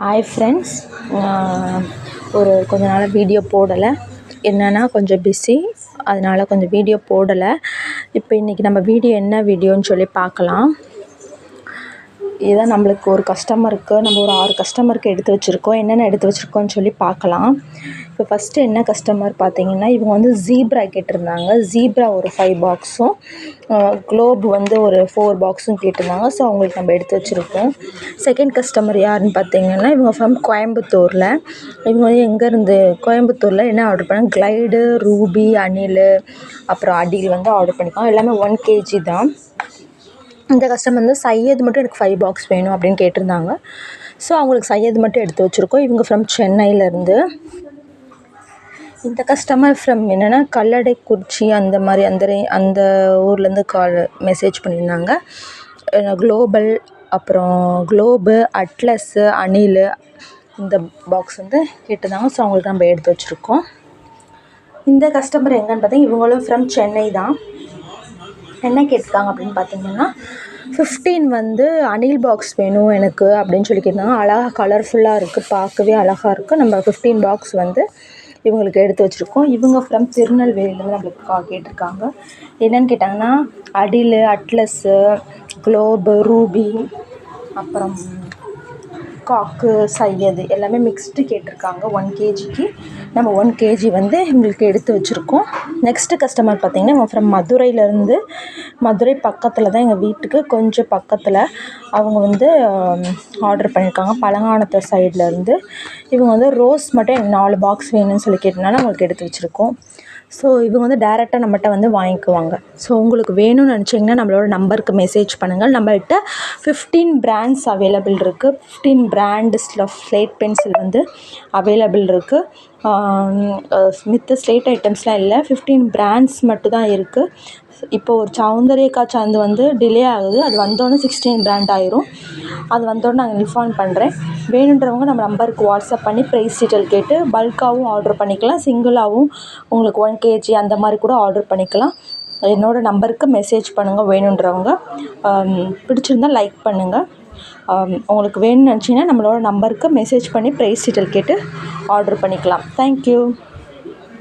Hi friends, ஒரு கொஞ்ச நாளாக வீடியோ போடலை. என்னென்னா கொஞ்சம் பிஸி, அதனால் கொஞ்சம் வீடியோ போடலை. இப்போ இன்றைக்கி நம்ம வீடியோ என்ன வீடியோன்னு சொல்லி பார்க்கலாம். இதுதான் நம்மளுக்கு ஒரு கஸ்டமருக்கு நம்ம ஒரு 6 கஸ்டமருக்கு எடுத்து வச்சுருக்கோம். என்னென்ன எடுத்து வச்சுருக்கோன்னு சொல்லி பார்க்கலாம். இப்போ ஃபஸ்ட்டு என்ன கஸ்டமர் பார்த்திங்கன்னா, இவங்க வந்து ஜீப்ரா கேட்டிருந்தாங்க. ஜீப்ரா ஒரு 5 பாக்ஸும் குளோப் வந்து ஒரு 4 பாக்ஸும் கேட்டிருந்தாங்க. ஸோ அவங்களுக்கு நம்ம எடுத்து வச்சுருக்கோம். செகண்ட் கஸ்டமர் யாருன்னு பார்த்திங்கன்னா, இவங்க ஃப்ரம் கோயம்புத்தூரில். இவங்க வந்து எங்கேருந்து கோயம்புத்தூரில் என்ன ஆர்டர் பண்ணாங்க, க்ளைடு, ரூபி, அணில், அப்புறம் அடில் வந்து ஆர்டர் பண்ணியிருக்காங்க. எல்லாமே 1 kg தான். இந்த கஸ்டமர் வந்து சையது மட்டும் எனக்கு 5 பாக்ஸ் வேணும் அப்படின்னு கேட்டிருந்தாங்க. ஸோ அவங்களுக்கு சையது மட்டும் எடுத்து வச்சுருக்கோம். இவங்க ஃப்ரம் சென்னையிலேருந்து. இந்த கஸ்டமர் ஃப்ரம் என்னென்னா கல்லடைக்குறிச்சி அந்த மாதிரி அந்த ஊர்லேருந்து மெசேஜ் பண்ணியிருந்தாங்க. குளோபல், அப்புறம் குளோபு, அட்லஸ்ஸு, அணில் இந்த பாக்ஸ் வந்து கேட்டிருந்தாங்க. ஸோ அவங்களுக்கு நம்ம எடுத்து வச்சுருக்கோம். இந்த கஸ்டமர் எங்கன்னு பார்த்தீங்கன்னா, இவங்களும் ஃப்ரம் சென்னை தான். என்ன கேட்டிருக்காங்க அப்படின்னு பார்த்தீங்கன்னா, 15 வந்து அணில் பாக்ஸ் வேணும் எனக்கு அப்படின்னு சொல்லி கேட்டிருந்தாங்க. அழகாக கலர்ஃபுல்லாக இருக்குது, பார்க்கவே அழகாக இருக்குது. நம்ம 15 பாக்ஸ் வந்து இவங்களுக்கு எடுத்து வச்சுருக்கோம். இவங்க ஃப்ரம் திருநெல்வேலியிலேருந்து நம்மளுக்கு கேட்டிருக்காங்க. என்னென்னு கேட்டாங்கன்னா, அடில், அட்லஸ்ஸு, குளோபு, ரூபி, அப்புறம் காக்கு, சையது எல்லாமே மிக்ஸ்டு கேட்டிருக்காங்க. 1 kgக்கு நம்ம 1 kg வந்து இவங்களுக்கு எடுத்து வச்சுருக்கோம். நெக்ஸ்ட்டு கஸ்டமர் பார்த்திங்கன்னா, இவங்க ஃப்ரம் மதுரையிலேருந்து. மதுரை பக்கத்தில் தான், எங்கள் வீட்டுக்கு கொஞ்சம் பக்கத்தில். அவங்க வந்து ஆர்டர் பண்ணியிருக்காங்க பழங்கானத்து சைட்லேருந்து. இவங்க வந்து ரோஸ் மட்டும் எனக்கு 4 பாக்ஸ் வேணும்னு சொல்லி கேட்டனால அவங்களுக்கு எடுத்து வச்சுருக்கோம். ஸோ இவங்க வந்து டேரெக்டாக நம்மகிட்ட வந்து வாங்கிக்குவாங்க. ஸோ உங்களுக்கு வேணும்னு நினச்சிங்கன்னா நம்மளோட நம்பருக்கு மெசேஜ் பண்ணுங்கள். நம்மள்கிட்ட 15 பிராண்ட்ஸ் அவைலபிள் இருக்குது. 15 பிராண்ட்ஸில் ஸ்லேட் பென்சில் வந்து அவைலபிள் இருக்குது. மித்த ஸ்லேட் ஐட்டம்ஸ்லாம் இல்லை, 15 பிராண்ட்ஸ் மட்டும்தான் இருக்குது. இப்போ ஒரு சௌந்தர்யக்கா சாந்து வந்து டிலே ஆகுது. அது வந்தோடனே 16 பிராண்ட் ஆயிரும். அது வந்தோடனே நாங்கள் இன்ஃபார்ம் பண்ணுறேன். வேணுன்றவங்க நம்ம நம்பருக்கு வாட்ஸ்அப் பண்ணி ப்ரைஸ் டீட்டெயில் கேட்டு பல்காகவும் ஆர்டர் பண்ணிக்கலாம். சிங்கிளாகவும் உங்களுக்கு 1 kg அந்த மாதிரி கூட ஆர்டர் பண்ணிக்கலாம். என்னோடய நம்பருக்கு மெசேஜ் பண்ணுங்கள் வேணுன்றவங்க. பிடிச்சிருந்தால் லைக் பண்ணுங்கள். உங்களுக்கு வேணும்னு நினச்சிங்கன்னா நம்மளோட நம்பருக்கு மெசேஜ் பண்ணி ப்ரைஸ் டீட்டெயில் கேட்டு ஆர்டர் பண்ணிக்கலாம். தேங்க்யூ.